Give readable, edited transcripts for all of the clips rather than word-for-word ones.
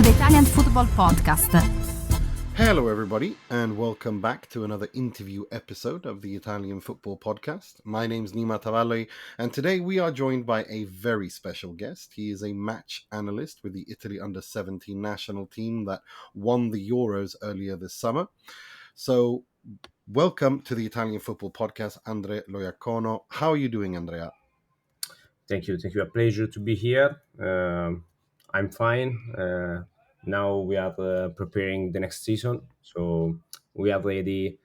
the Italian Football Podcast. Hello, everybody, and welcome back to another interview episode of the Italian Football Podcast. My name's Nima Tavalli, and today we are joined by a very special guest. He is a match analyst with the Italy U17 national team that won the Euros earlier this summer. So, welcome to the Italian Football Podcast, Andrea Loiacono. How are you doing, Andrea? Thank you. A pleasure to be here. I'm fine. Now we are preparing the next season, so we are ready.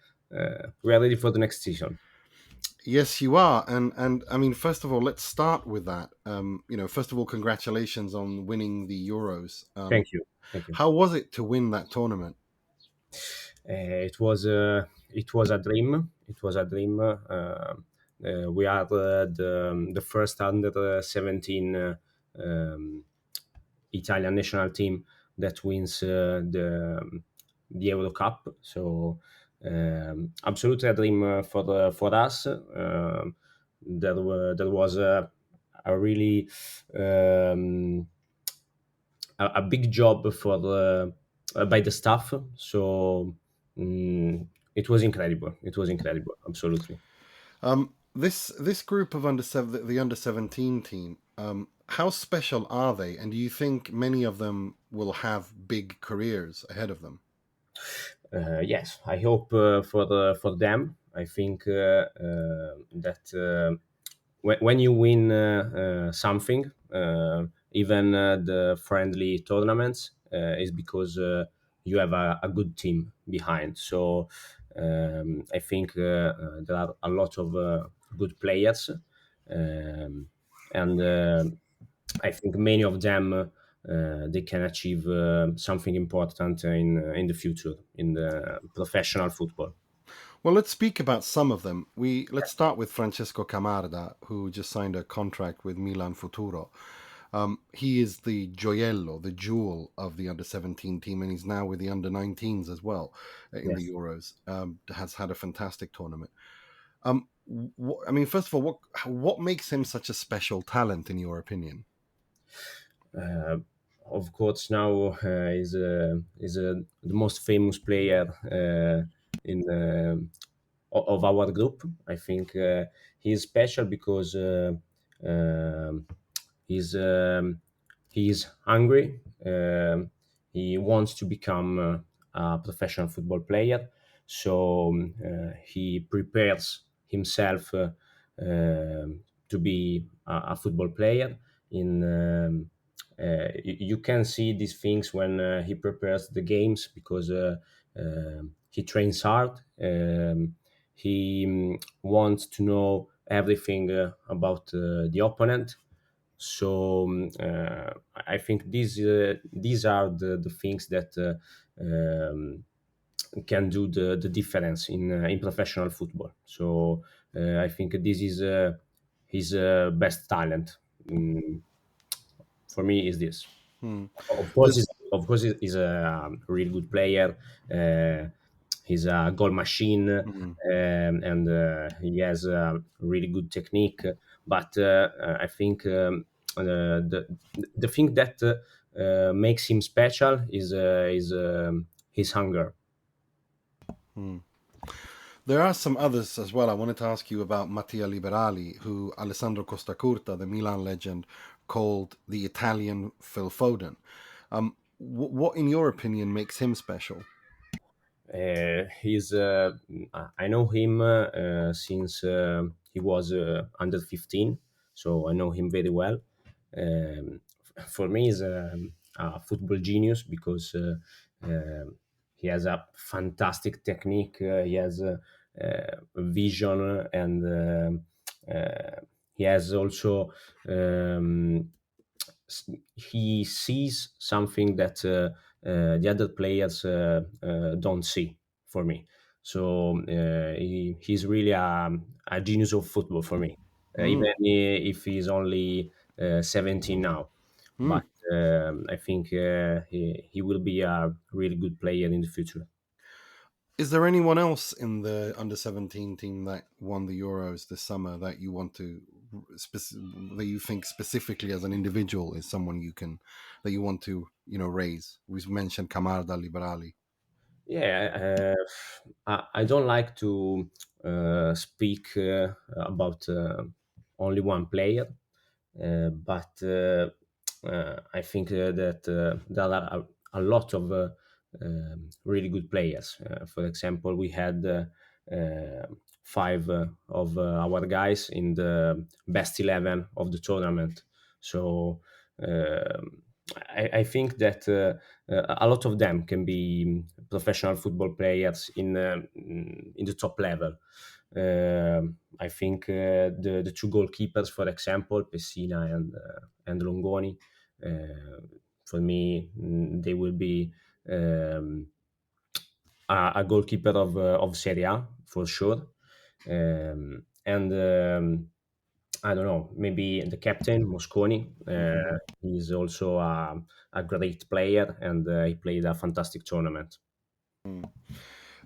We are ready for the next season. Yes, you are, and I mean, first of all, let's start with that. First of all, congratulations on winning the Euros. Thank you. How was it to win that tournament? It was a dream. It was a dream. We are the first under 17 Italian national team that wins the Euro Cup. So absolutely a dream for us. There was a really a big job for by the staff. So it was incredible. Absolutely. This group of the under 17 team, how special are they? And do you think many of them will have big careers ahead of them? Yes, I hope for them. I think that when you win something, even the friendly tournaments, is because you have a good team behind. So I think there are a lot of good players, and I think many of them they can achieve something important in the future in the professional football. Well, let's speak about some of them. Let's start with Francesco Camarda, who just signed a contract with Milan Futuro. He is the gioiello, the jewel of the under 17 team, and he's now with the under 19s as well in the Euros. Has had a fantastic tournament. First of all, what makes him such a special talent, in your opinion? Of course, now is the most famous player of our group. I think he's special because he's hungry. He wants to become a professional football player, so he prepares himself to be a football player. You can see these things when he prepares the games because he trains hard. He wants to know everything about the opponent. So I think these are the things that can do the difference in professional football. So I think this is his best talent. For me, is this. Of course, he's a really good player. He's a goal machine, and he has a really good technique. But I think the thing that makes him special is his hunger. There are some others as well. I wanted to ask you about Mattia Liberali, who Alessandro Costacurta, the Milan legend, called the Italian Phil Foden. What, in your opinion, makes him special? I know him since he was under 15, so I know him very well. For me, he's a football genius because he has a fantastic technique. He has vision, and he has also he sees something that the other players don't see. For me, so he's really a genius of football for me. Even if he's only 17 now, but I think he will be a really good player in the future. Is there anyone else in the under 17 team that won the Euros this summer that you want to that you think specifically as an individual is someone that you want to raise? We've mentioned Camarda, Liberali. Yeah, I don't like to speak about only one player, but I think that there are a lot of really good players. For example, we had uh, five of our guys in the best 11 of the tournament. So I think that a lot of them can be professional football players in the top level. I think the two goalkeepers, for example, Pessina and Longoni, for me, they will be um, a goalkeeper of Serie A for sure. And I don't know, maybe the captain Mosconi. Hmm. He's also a great player, and he played a fantastic tournament.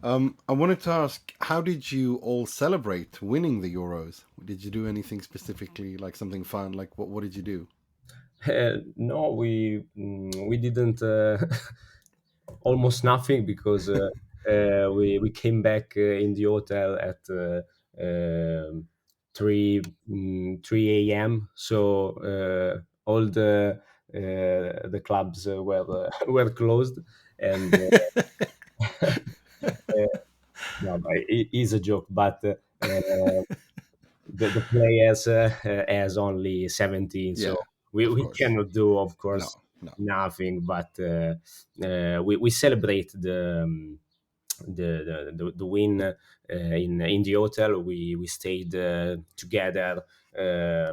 I wanted to ask, how did you all celebrate winning the Euros? Did you do anything specifically, like something fun? Like what did you do? No, we didn't. Almost nothing because we came back in the hotel at 3 a.m. So all the clubs were closed, and no, but it is a joke. But the players has only 17, Yeah, so we, of we course. cannot do, of No, course, no. nothing. But we celebrate the win in the hotel. We stayed together uh,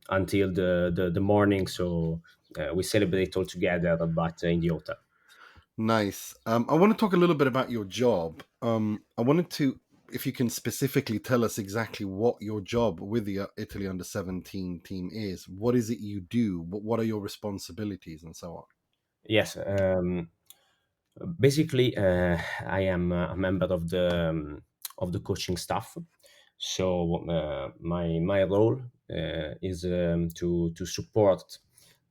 until the morning, so we celebrate all together, but in the hotel. Nice. I want to talk a little bit about your job. I wanted to, if you can specifically tell us exactly what your job with the Italy under 17 team is. What is it you do? What are your responsibilities and so on? Yes. Basically, I am a member of the coaching staff. So my role is to support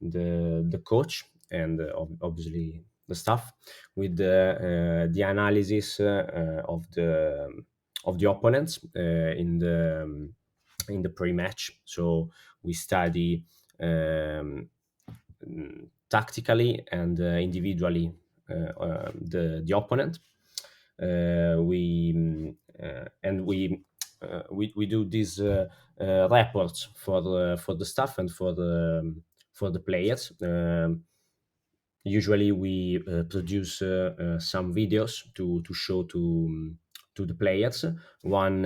the coach and obviously the staff with the analysis of the opponents in the pre-match. So we study tactically and individually the opponent. We do these reports for the staff and for the players. Usually, we produce some videos to show to the players. One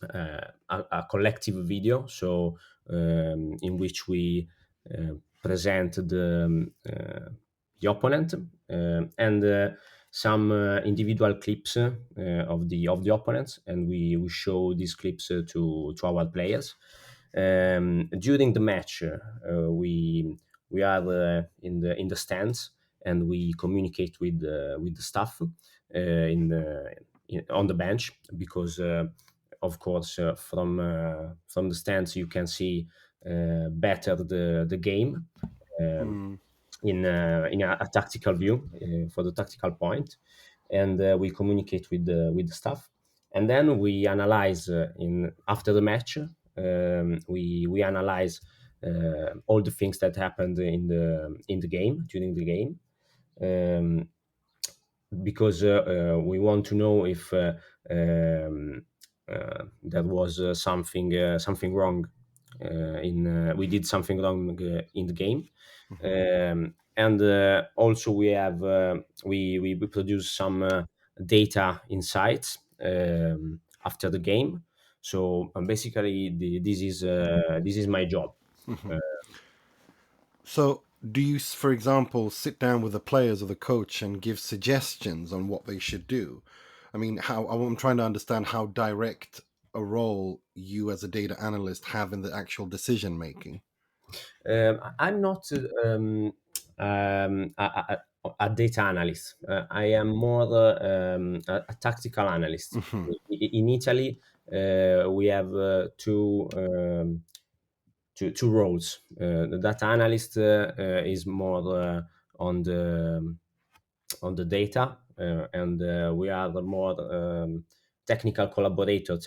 a collective video, so in which we present the opponent and some individual clips of the opponents, and we show these clips to our players. During the match, we are in the stands, and we communicate with the staff on the bench, because of course from the stands you can see better the game um, Mm. in a tactical view for the tactical point, and we communicate with the staff, and then we analyze in after the match. We analyze all the things that happened in the game during the game, um, because we want to know if there was something wrong in we did something wrong in the game. Mhm. And also we produce some data insights after the game. So basically this is my job. Mhm. Uh, So, do you, for example, sit down with the players or the coach and give suggestions on what they should do? I mean, how I'm trying to understand how direct a role you as a data analyst have in the actual decision making. I'm not a data analyst. I am more a tactical analyst. Hmm. In Italy, we have two roles. The data analyst is more on the data, and we are the more technical collaborator,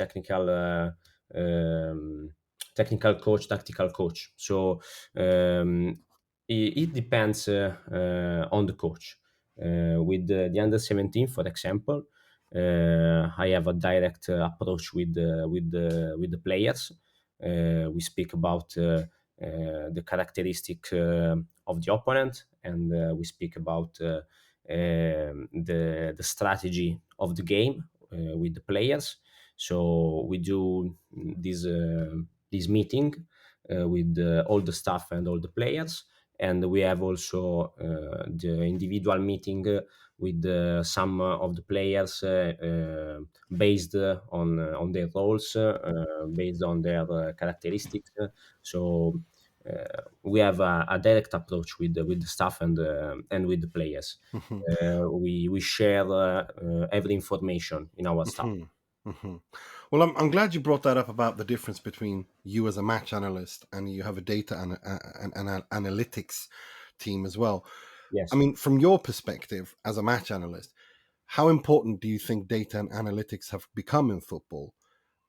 um, technical coach, tactical coach. So it depends on the coach. With the under 17, for example, I have a direct approach with the players. We speak about the characteristic of the opponent, and we speak about the strategy of the game with the players. So we do this meeting with all the staff and all the players, and we have also the individual meeting with some of the players based on their roles, based on their characteristics. So we have a direct approach with the staff and with the players. Hmm. We share every information in our staff. Hmm. Hmm. Well, I'm glad you brought that up about the difference between you as a match analyst and you have a data and analytics team as well. I Yes. mean, from your perspective as a match analyst, how important do you think data and analytics have become in football?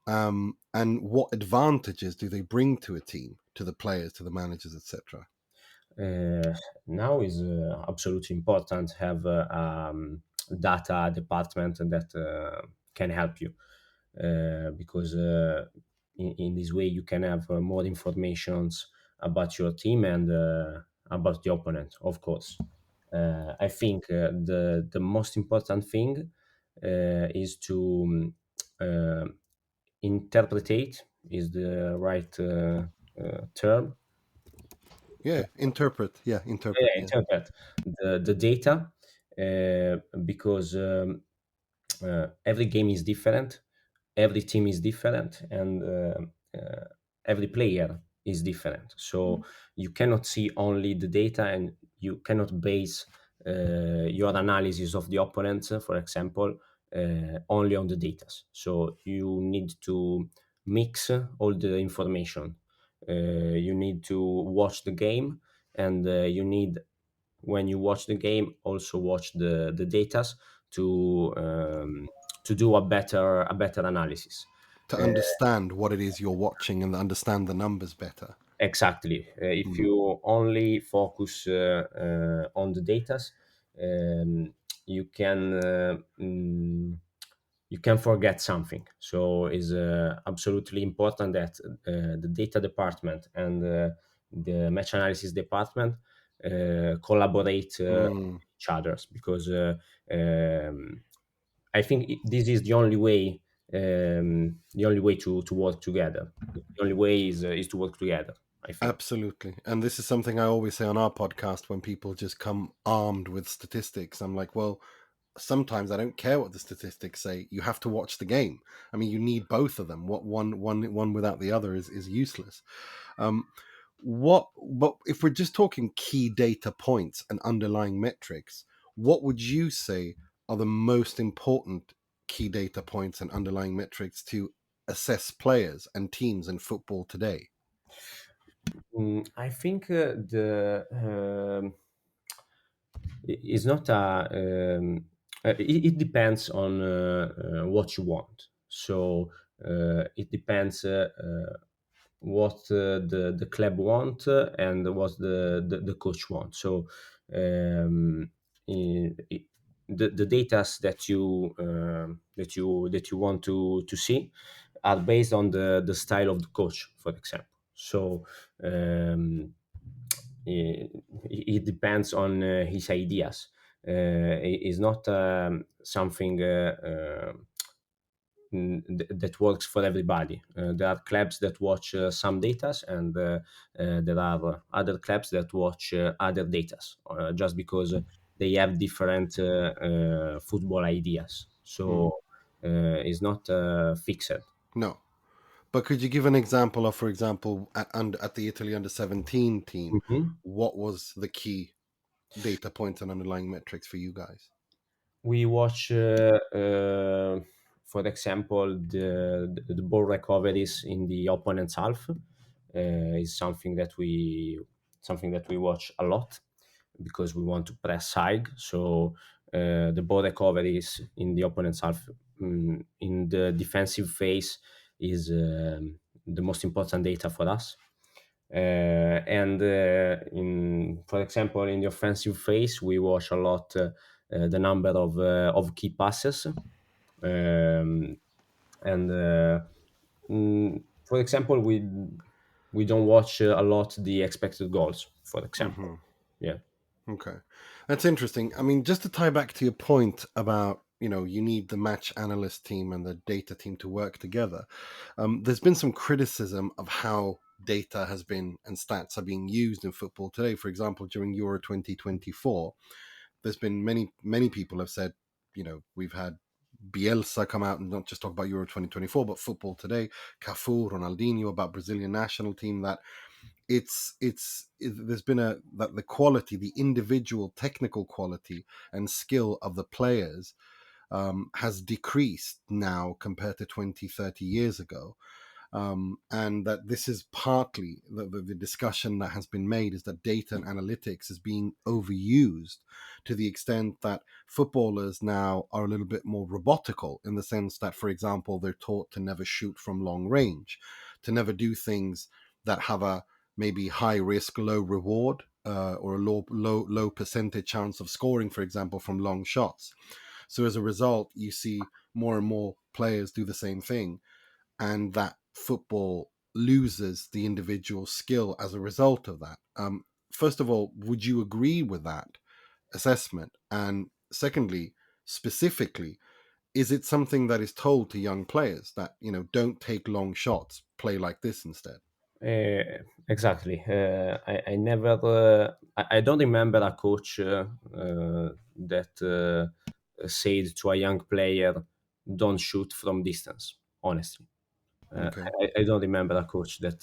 And what advantages do they bring to a team, to the players, to the managers, etc.? Uh, Now is absolutely important to have data department that can help you because in this way you can have more informations about your team and about the opponent, of course. I think the most important thing is to interpretate is the right term. Yeah, interpret. Yeah, interpret. Yeah, Yeah. interpret the data because every game is different, every team is different, and every player is different. So you cannot see only the data, and you cannot base your analysis of the opponent, for example, only on the data. So you need to mix all the information. You need to watch the game, and you need when you watch the game also watch the datas to do a better analysis. To Uh, understand what it is you're watching and understand the numbers better. exactly. If Mm. you only focus on the datas, um, you can uh, mm, you can forget something. So it's absolutely important that the data department and the match analysis department collaborate Mm. each others because um, I think this is the only way to work together. The only way is to work together. I think. Absolutely. And this is something I always say on our podcast when people just come armed with statistics. I'm like, well, sometimes I don't care what the statistics say. You have to watch the game. I mean, you need both of them. What one without the other is useless. Um, but if we're just talking key data points and underlying metrics, what would you say are the most important key data points and underlying metrics to assess players and teams in football today? I think the is not it depends on what you want. So it depends what the club want and what the coach wants. So um, I the data that you want to see are based on the style of the coach, for example. So um, it depends on his ideas. It's not something that works for everybody. There are clubs that watch some datas, and there are other clubs that watch other datas, just because they have different football ideas. Hmm. So it's not fixed. No. But could you give an example of, for example, at the Italy under 17 team, Mhm. what was the key data points and underlying metrics for you guys? We watch for example, the ball recoveries in the opponent's half is something that we watch a lot because we want to press high. So the ball recoveries in the opponent's half, in the defensive phase, is the most important data for us. And for example, in the offensive phase, we watch a lot the number of key passes, and for example, we don't watch a lot the expected goals. For example, yeah. Okay, that's interesting. I mean, just to tie back to your point about, you need the match analyst team and the data team to work together. There's been some criticism of how data has been and stats are being used in football today. For example, during Euro 2024, there's been many people have said, we've had Bielsa come out and not just talk about Euro 2024, but football today, Cafu, Ronaldinho, about Brazilian national team, that there's been that the quality, the individual technical quality and skill of the players has decreased now compared to 20-30 years ago. And that this is partly the discussion that has been made is that data and analytics is being overused to the extent that footballers now are a little bit more robotical, in the sense that, for example, they're taught to never shoot from long range, to never do things that have a maybe high risk, low reward, or a low percentage chance of scoring, for example, from long shots. So as a result, you see more and more players do the same thing, and that football loses the individual skill as a result of that. First of all, would you agree with that assessment? And secondly, specifically, is it something that is told to young players that, don't take long shots, play like this instead? Exactly. I never. I don't remember a coach that said to a young player, "Don't shoot from distance." Honestly, Okay. I don't remember a coach that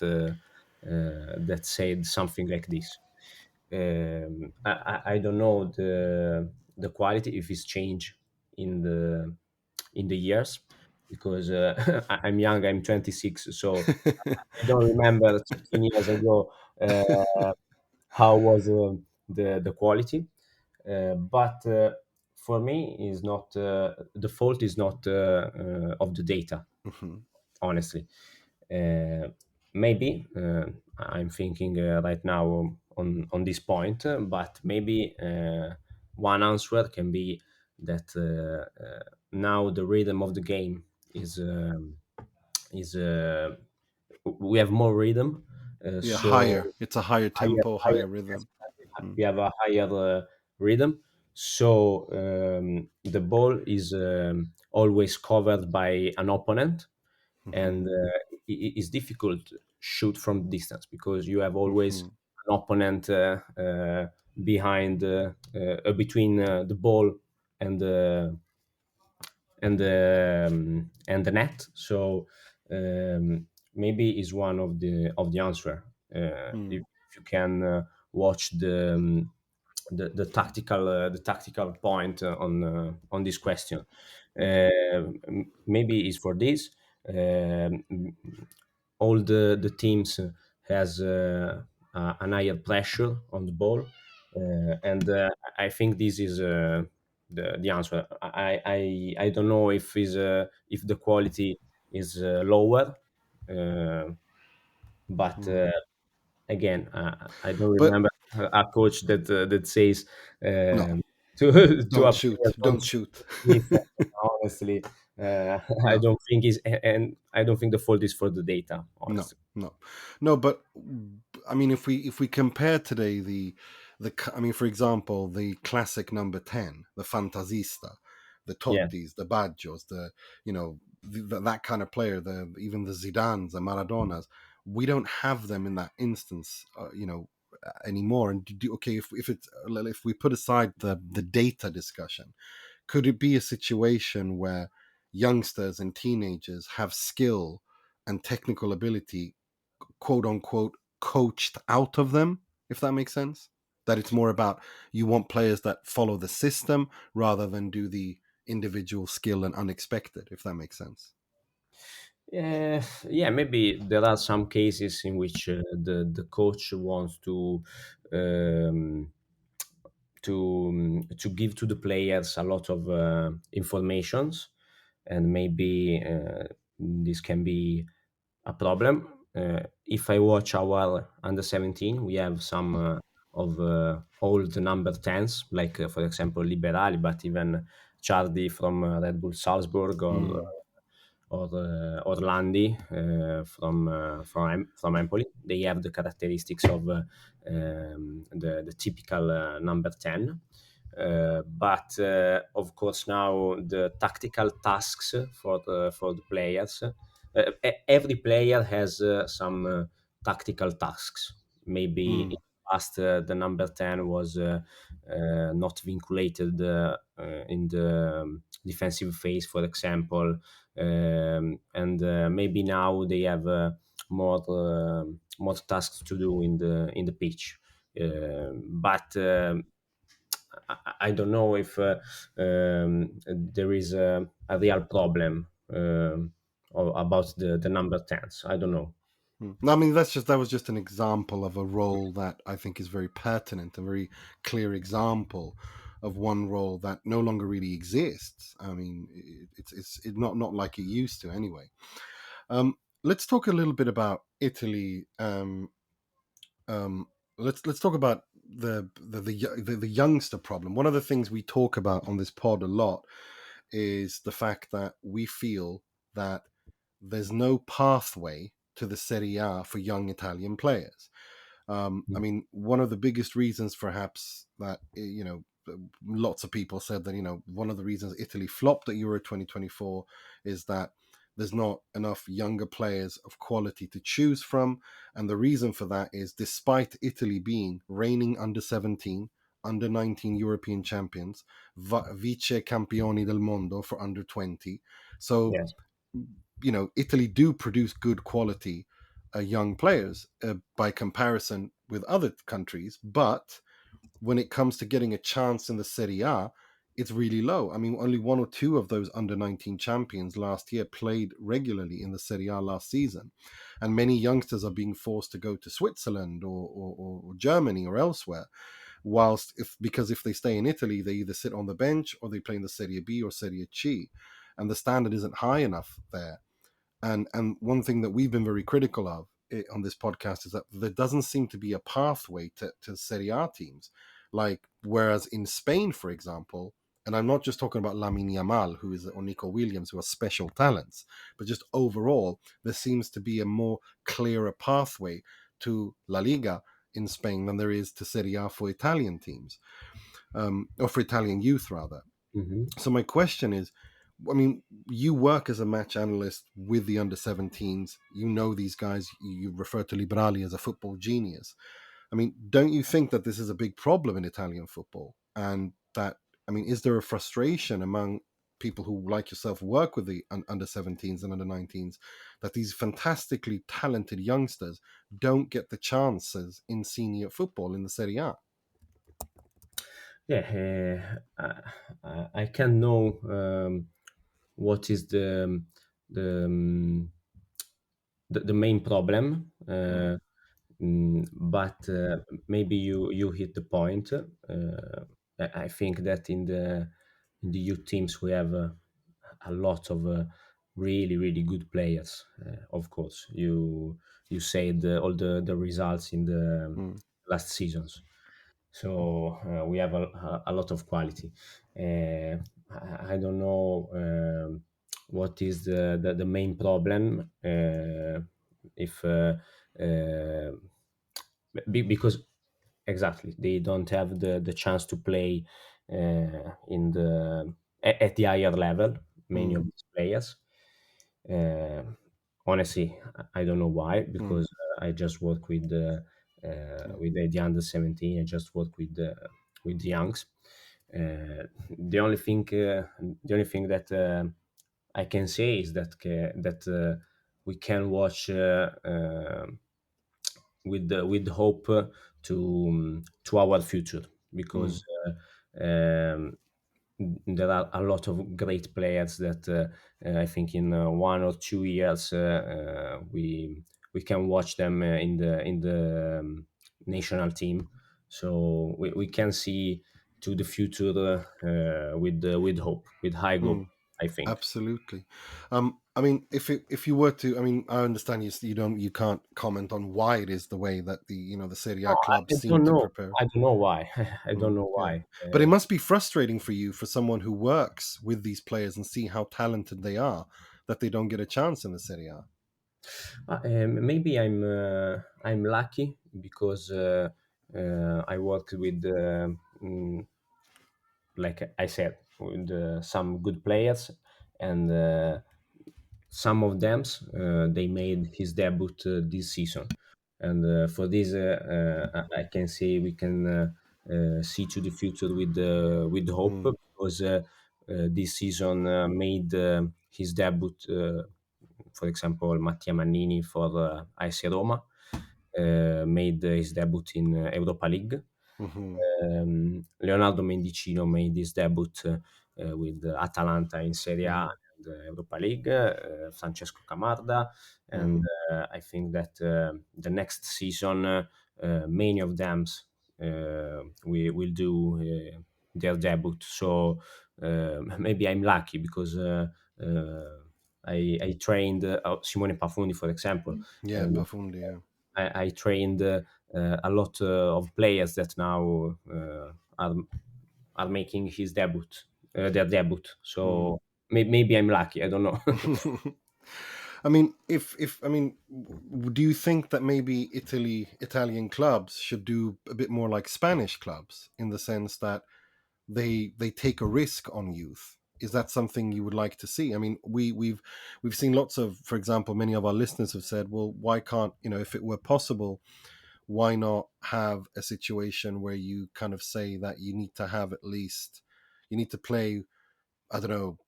said something like this. I don't know the quality if it's changed in the years, because I'm young. I'm 26, so I don't remember 15 years ago how was the quality. But for me, is not the fault is not of the data. Mhm. Honestly, uh, maybe I'm thinking right now on this point, but maybe one answer can be that now the rhythm of the game is we have more rhythm, Yeah, higher. so It's a higher higher, tempo, higher, higher yes, rhythm. Mm. we have a higher rhythm. So the ball is always covered by an opponent, Mhm. and it's difficult to shoot from distance because you have always Mhm. an opponent behind, between the ball and the and the net. So maybe is one of the answer. Mm. If you can watch the tactical point on this question, maybe is for this. Um, all the teams has an higher pressure on the ball, and I think this is the answer. I don't know if the quality is lower, uh, but Mm. again, I don't But remember a coach that says no, to to don't a player, shoot. Don't shoot. defense. Honestly, I No. don't think is and I don't think the fault is for the data. No, Honestly, no, no. But I mean, if we compare today I mean, for example, the classic number 10, the Fantasista, the yeah. Tottis, the Baggios, that kind of player, even the Zidans, the Maradonas, we don't have them in that instance, anymore. And okay, if we put aside the data discussion, could it be a situation where youngsters and teenagers have skill and technical ability, quote unquote, coached out of them, if that makes sense? That it's more about, you want players that follow the system rather than do the individual skill and unexpected, if that makes sense. Yeah, maybe there are some cases in which the coach wants um, to give to the players a lot of informations, and maybe this can be a problem. If I watch our under 17, we have some of old number 10s, like for example Liberali, but even Chardi from Red Bull Salzburg, Mm, or Orlandi from Empoli. They have the characteristics of the typical number 10. But of course, now the tactical tasks for the players. Every player has some tactical tasks. Maybe in mm, the past, the number 10 was not vinculated in the defensive phase, for example, and maybe now they have more more tasks to do in the pitch. But I don't know if there is a real problem about the number 10s. I don't know. mm. No, I mean that was just an example of a role that I think is very pertinent, a very clear example of one role that no longer really exists. I mean, it's not like it used to anyway. Let's talk a little bit about Italy. Um, let's talk about the youngster problem. One of the things we talk about on this pod a lot is the fact that we feel that there's no pathway to the Serie A for young Italian players. I mean, one of the biggest reasons, perhaps, that lots of people said that one of the reasons Italy flopped at Euro 2024 is that there's not enough younger players of quality to choose from, and the reason for that is despite Italy being reigning under 17, under 19 European champions, vice campioni del mondo for under 20. So Yes. Italy do produce good quality young players by comparison with other countries, but when it comes to getting a chance in the Serie A, it's really low. I mean, only one or two of those under 19 champions last year played regularly in the Serie A last season. And many youngsters are being forced to go to Switzerland or Germany or elsewhere. Because if they stay in Italy, they either sit on the bench or they play in the Serie B or Serie C. And the standard isn't high enough there. And one thing that we've been very critical of on this podcast is that there doesn't seem to be a pathway to Serie A teams. Like, whereas in Spain, for example, and I'm not just talking about Lamine Yamal, or Nico Williams, who are special talents, but just overall, there seems to be a more clearer pathway to La Liga in Spain than there is to Serie A for Italian teams, or for Italian youth, rather. Hmm. So my question is, I mean, you work as a match analyst with the under 17s. You know these guys. You refer to Liberali as a football genius. I mean, don't you think that this is a big problem in Italian football? And that, I mean, is there a frustration among people who, like yourself, work with the under 17s and under 19s that these fantastically talented youngsters don't get the chances in senior football in the Serie A? Yeah, I can know what is the um, the main problem. Mm, But maybe you hit the point. I think that in the youth teams we have a lot of really good players. Of course, you said all the results in the mm, last seasons, so we have a lot of quality. I don't know what is the main problem. If uh, Because exactly they don't have the chance to play in the at the higher level, many of mm, these players. uh, Honestly, I don't know why, mm, because I just work with the under 17. I just work with the youngs. The only thing that I can say is that we can watch with hope to our future, because mm, um, there are a lot of great players that I think in 1 or 2 years we can watch them in the national team. So we can see to the future with hope, with high hope. Mm, I think. absolutely. I mean, if you were to, I mean, I understand you can't comment on why it is the way that the Serie No, A clubs I seem don't to know. prepare. I don't know why. I don't Mm, know yeah, why. but it must be frustrating for you, for someone who works with these players and see how talented they are, that they don't get a chance in the Serie A. Maybe I'm lucky because I work with like I said, with some good players, and some of them they made his debut this season, and for this I can say we can see to the future with hope Mm, because this season made his debut. For example, Mattia Mannini for AS Roma made his debut in Europa League. hmm Leonardo Mendicino made his debut with Atalanta in Serie A mm, and Europa League. Francesco Camarda, and mm, I think that the next season, many of them we will do their debut. So maybe I'm lucky because I trained Simone Pafundi, for example, yeah, and Pafundi. Yeah. I trained a lot of players that now are making their debut. Mm. So maybe I'm lucky. I don't know. I mean, if I mean, do you think that maybe Italian clubs should do a bit more like Spanish clubs, in the sense that they take a risk on youth? Is that something you would like to see? I mean, we've seen lots of, for example, many of our listeners have said, well, why can't, if it were possible, why not have a situation where you kind of say that you need to have at least, you need to play, I don't know,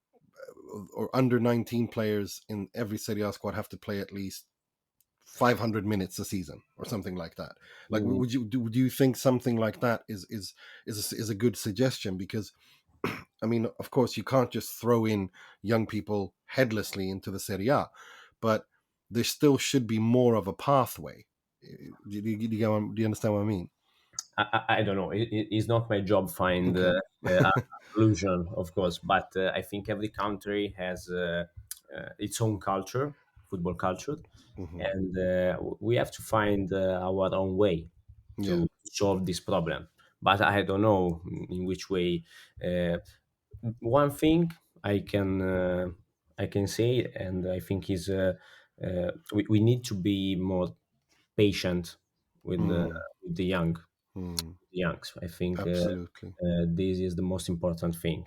or under 19 players in every Serie A squad have to play at least 500 minutes a season or something like that. Like, Mm, would you think something like that is a good suggestion? Because I mean, of course, you can't just throw in young people headlessly into the Serie A, but there still should be more of a pathway. Do you understand what I mean? I don't know. It's not my job find Okay. a solution, of course, but I think every country has its own culture, football culture, Hmm. and we have to find our own way Yeah. to solve this problem. But I don't know in which way. One thing I can I can say, and I think is we need to be more patient Mm, with the young, mm, youngs. I think absolutely. this is the most important thing.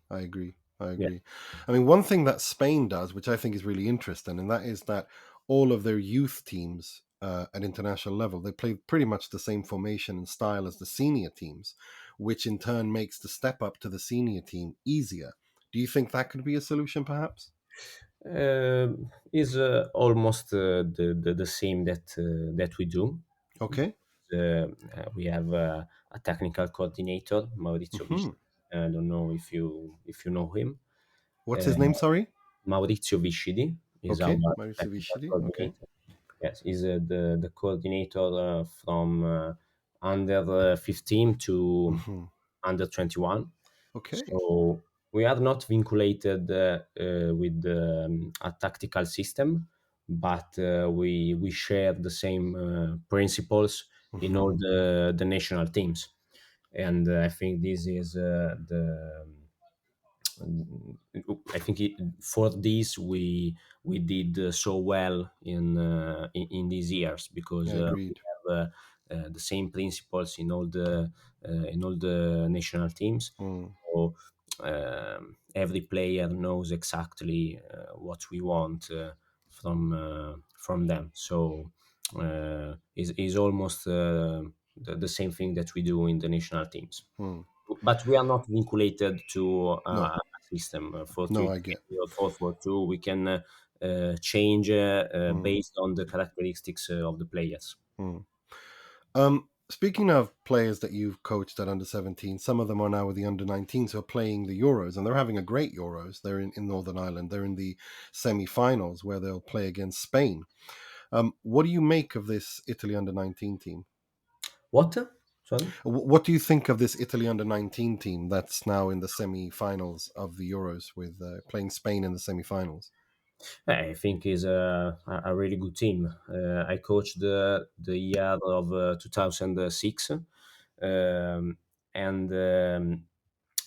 I agree. I Yeah. agree. I mean, one thing that Spain does, which I think is really interesting, and that is that all of their youth teams at international level, they play pretty much the same formation and style as the senior teams, which in turn makes the step up to the senior team easier. Do you think that could be a solution, perhaps? Is almost the same that we do. Okay. We have a technical coordinator, Maurizio Hmm. Visci. I don't know if you know him. What's his Uh, name? Sorry. Maurizio Viscidi is our Okay. Mauricio technical Vicidi. Okay. coordinator. Yes, he's the coordinator from under 15 to Hmm. under 21. Okay. So we are not vinculated with a tactical system, but we share the same principles in all Hmm. the national teams, and I think this is the I think for this we did so well in these years because Yeah, we agreed. have the same principles in all the national teams. Mm, So every player knows exactly what we want from them. So is almost the same thing that we do in the national teams, mm. but we are not vinculated to No, a system four no, three I get. three or 4-4-2. We can change Mm, based on the characteristics of the players. mm. Speaking of players that you've coached at under 17, some of them are now with the under 19s who are playing the Euros, and they're having a great Euros. They're in Northern Ireland. They're in the semi finals where they'll play against Spain. What do you make of this Italy under 19 team? What? Sorry? What do you think of this Italy under 19 team that's now in the semi finals of the Euros with playing Spain in the semi finals? I think is a really good team. I coached the year of 2006, and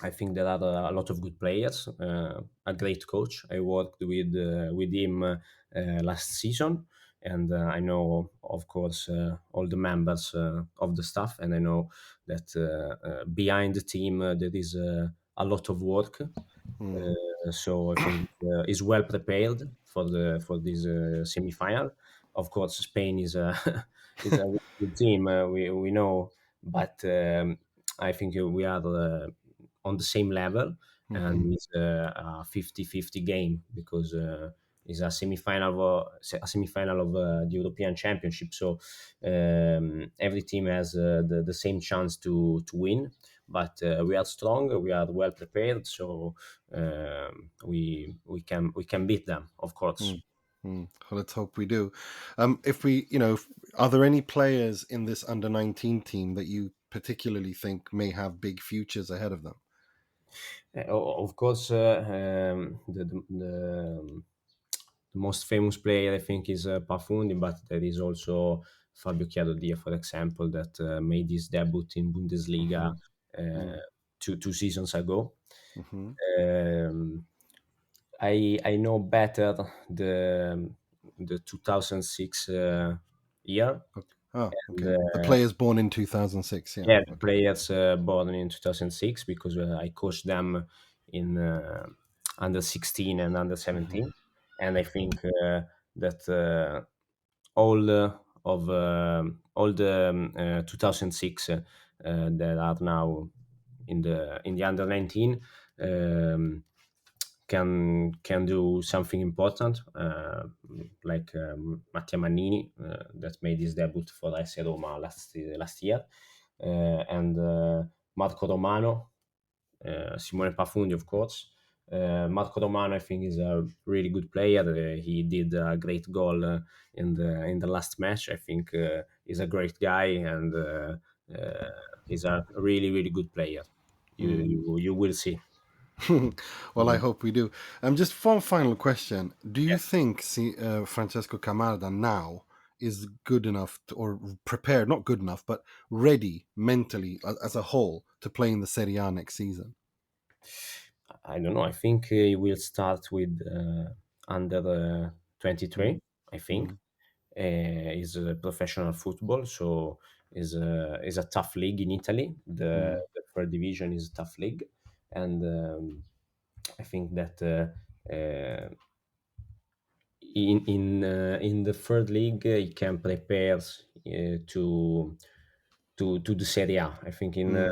I think there are a lot of good players. A great coach. I worked with him last season, and I know, of course, all the members of the staff, and I know that behind the team there is a lot of work. Mm, So I think is well prepared for this semi-final. Of course, Spain is a is a really good team. We know, but I think we are on the same level, hmm and it's a 50-50 game because it's a semi-final of the European Championship. So every team has the same chance to win. But we are strong. We are well prepared. So we can beat them, of course. mm, mm. Well, let's hope we do. If we, are there any players in this under 19 team that you particularly think may have big futures ahead of them? Of course, the most famous player I think is Pafundi, but there is also Fabio Chiarodia, for example, that made his debut in Bundesliga Hmm uh, two seasons ago. hmm Um, I know better the 2006 year, Okay. Oh, and okay. The players born in 2006. Yeah. yeah, the Okay. players born in 2006 because I coached them in under 16 and under hmm 17, and I think that all all the 2006 that are now in the under 19 um, can do something important, like Mattia that made his debut for AS Roma last year, and Marco Romano, Simone Pafundi, of course. Marco Romano, I think, is a really good player. He did a great goal in the last match. I think he's a great guy, and uh, he's a really really good player. You will see. Well, I Mm. hope we do. Just one final question: do you Yeah. think Francesco Camarda now is good enough or prepared? Not good enough, but ready mentally as a whole to play in the Serie A next season? I don't know. I think he will start with under Mm-hmm. 23. I think is professional football, so is a tough league in Italy. The third division is a tough league, and I think that in the third league he can prepare to the Serie A. I think Mm-hmm.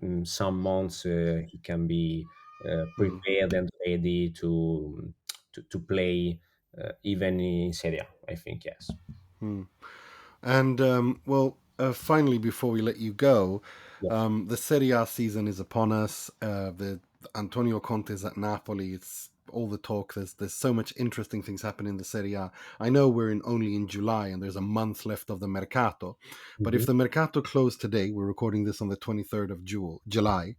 in some months he can be prepared and ready to play even in Serie A. I think yes. And well, finally, before we let you go, Yeah. the Serie A season is upon us. The Antonio Conte's at Napoli. It's all the talk. There's so much interesting things happen in the Serie A. I know we're only in July and there's a month left of the Mercato, but if Mhm. the Mercato closed today, we're recording this on the 23rd of July.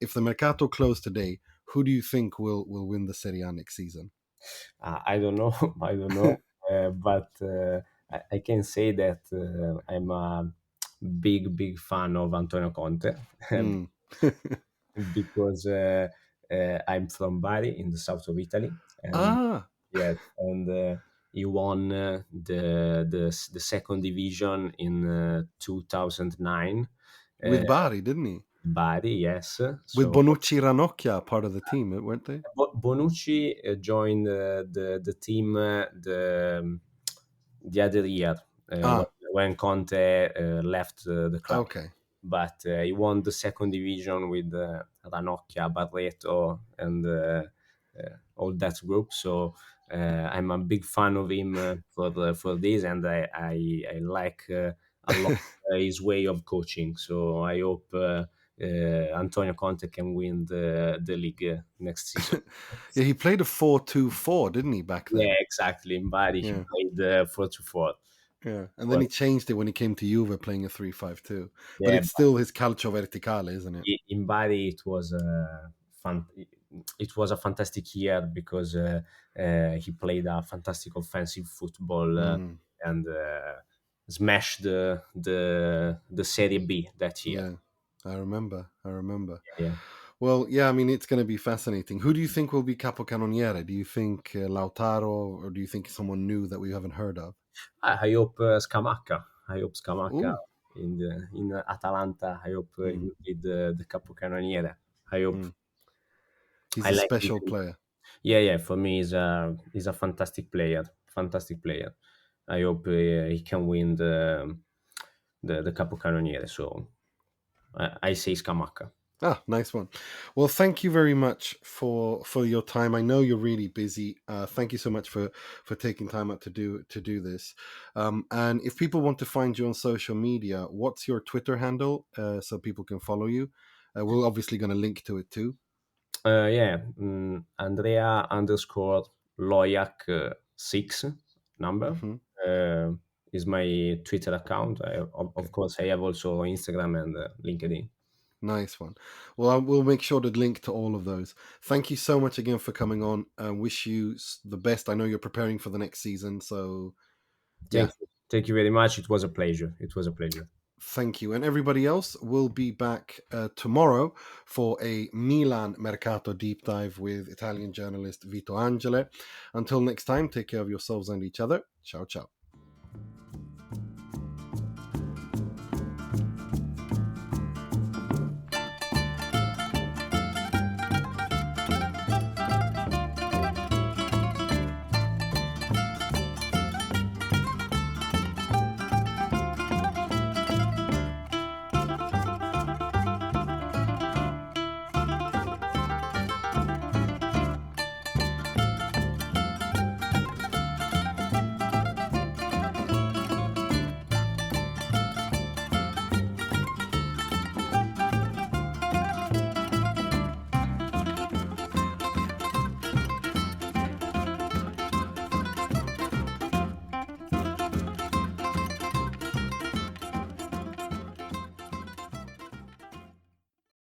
If the Mercato closed today, who do you think will win the Serie A next season? I don't know. I don't know. But I can say that I'm a big fan of Antonio Conte Mm. because I'm from Bari in the south of Italy, and Ah, yes, and he won the second division in 2009. Uh, with Bari, didn't he? Bari, yes. With So Bonucci Ranocchia part of the team, weren't they? Bonucci joined the team the other year Ah, when Conte left the club. okay. But he won the second division with Ranocchia, Barreto, and all that group. So I'm a big fan of him for this, and I like a lot his way of coaching. So I hope Antonio Conte can win the league next season. Yeah, he played a 4-2-4, didn't he, back Yeah, then? exactly. In Bari, he Yeah, played 4-4. yeah. And then But he changed it when he came to Juve, playing a 3-5-2. But yeah, it's still his calcio verticale, isn't it? in Bari it was fun. It was a fantastic year because he played a fantastic offensive football Mm, and smashed the Serie B that year. yeah, I remember. I remember. Yeah. Well, yeah, I mean, it's going to be fascinating. Who do you think will be capocannoniere? Do you think Lautaro, or do you think someone new that we haven't heard of? I hope Scamacca. I hope Scamacca Ooh, in Atalanta. I hope he mm, will be the capocannoniere. I hope. mm. He's I a like special him. player. Yeah, yeah. For me, he's a fantastic player. Fantastic player. I hope he can win the capocannoniere. So I say Scamacca. Ah, nice one. Well, thank you very much for your time. I know you're really busy. Thank you so much for taking time out to do this. And if people want to find you on social media, what's your Twitter handle so people can follow you? We're obviously going to link to it too. Yeah, Andrea underscore Loiac 6 number Hmm. uh, is my Twitter account. Of Okay, course, I have also Instagram and LinkedIn. nice one. Well, I will make sure to link to all of those. Thank you so much again for coming on. Wish you the best. I know you're preparing for the next season, so yeah. Thank you very much. It was a pleasure. It was a pleasure. Thank you. And everybody else will be back tomorrow for a Milan Mercato deep dive with Italian journalist Vito Angele. Until next time, take care of yourselves and each other. Ciao, ciao.